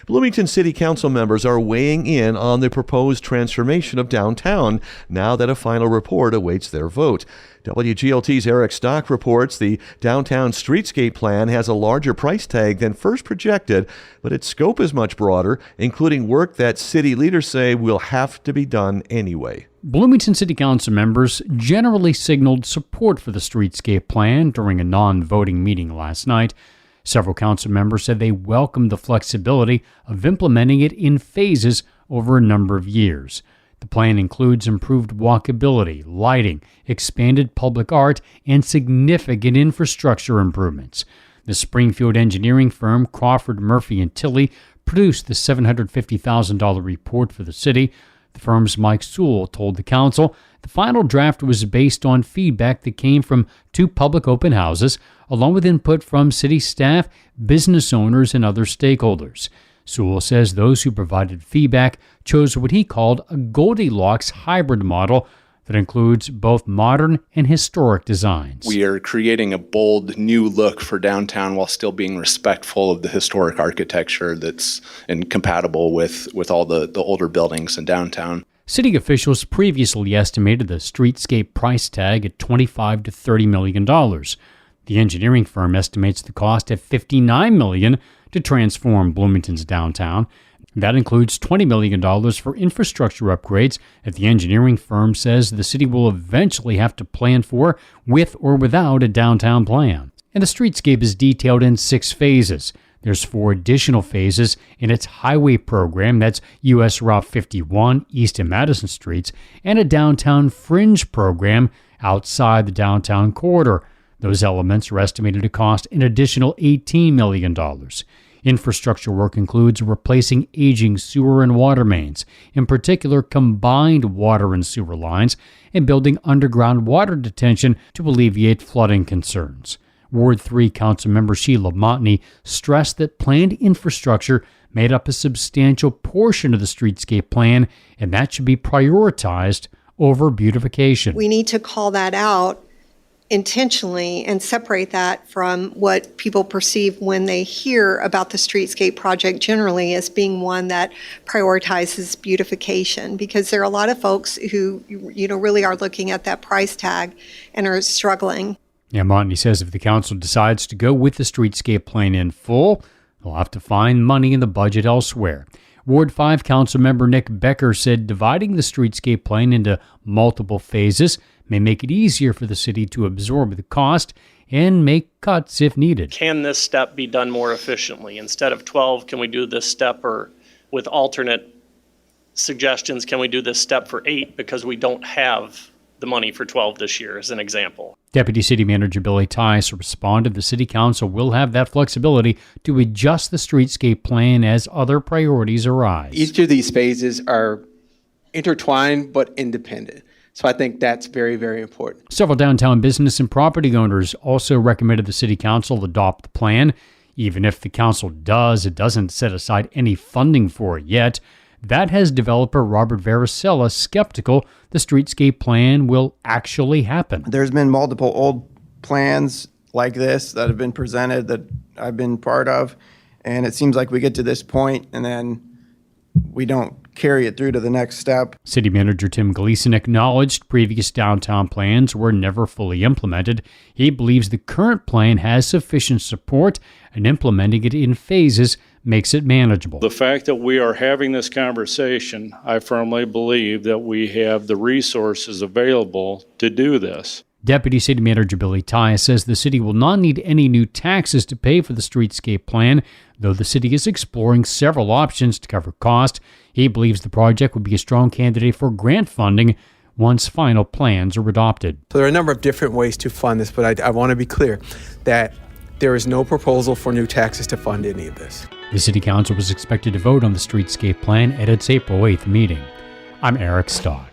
Bloomington City Council members are weighing in on the proposed transformation of downtown now that a final report awaits their vote. WGLT's Eric Stock reports the downtown streetscape plan has a larger price tag than first projected, but its scope is much broader, including work that city leaders say will have to be done anyway. Bloomington City Council members generally signaled support for the streetscape plan during a non-voting meeting last night. Several council members said they welcomed the flexibility of implementing it in phases over a number of years. The plan includes improved walkability, lighting, expanded public art, and significant infrastructure improvements. The Springfield engineering firm Crawford, Murphy & Tilley produced the $750,000 report for the city. The firm's Mike Sewell told the council the final draft was based on feedback that came from 2 public open houses, along with input from city staff, business owners, and other stakeholders. Sewell says those who provided feedback chose what he called a Goldilocks hybrid model that includes both modern and historic designs. We are creating a bold new look for downtown while still being respectful of the historic architecture that's compatible with all the older buildings in downtown. City officials previously estimated the streetscape price tag at $25 to $30 million. The engineering firm estimates the cost at $59 million to transform Bloomington's downtown. That includes $20 million for infrastructure upgrades that the engineering firm says the city will eventually have to plan for with or without a downtown plan. And the streetscape is detailed in 6 phases. There's 4 additional phases in its highway program, that's U.S. Route 51, East and Madison Streets, and a downtown fringe program outside the downtown corridor. Those elements are estimated to cost an additional $18 million. Infrastructure work includes replacing aging sewer and water mains, in particular combined water and sewer lines, and building underground water detention to alleviate flooding concerns. Ward 3 Councilmember Sheila Montney stressed that planned infrastructure made up a substantial portion of the streetscape plan, and that should be prioritized over beautification. We need to call that out intentionally and separate that from what people perceive when they hear about the streetscape project generally as being one that prioritizes beautification, because there are a lot of folks who really are looking at that price tag and are struggling. Yeah, Montney says if the council decides to go with the streetscape plan in full, they'll have to find money in the budget elsewhere. Ward 5 Councilmember Nick Becker said dividing the streetscape plan into multiple phases may make it easier for the city to absorb the cost and make cuts if needed. Can this step be done more efficiently? Instead of 12, can we do this step, or with alternate suggestions, can we do this step for 8 because we don't have the money for 12 this year, as an example? Deputy City Manager Billy Tice responded the City Council will have that flexibility to adjust the streetscape plan as other priorities arise. Each of these phases are intertwined but independent. So I think that's very, very important. Several downtown business and property owners also recommended the City Council adopt the plan. Even if the council does, it doesn't set aside any funding for it yet. That has developer Robert Varicella skeptical the streetscape plan will actually happen. There's been multiple old plans like this that have been presented that I've been part of, and it seems like we get to this point and then we don't carry it through to the next step. City Manager Tim Gleason acknowledged previous downtown plans were never fully implemented. He believes the current plan has sufficient support, and implementing it in phases makes it manageable. The fact that we are having this conversation, I firmly believe that we have the resources available to do this. Deputy City Manager Billy Tice says the city will not need any new taxes to pay for the streetscape plan, though the city is exploring several options to cover cost. He believes the project would be a strong candidate for grant funding once final plans are adopted. So there are a number of different ways to fund this, but I want to be clear that there is no proposal for new taxes to fund any of this. The City Council was expected to vote on the streetscape plan at its April 8th meeting. I'm Eric Stock.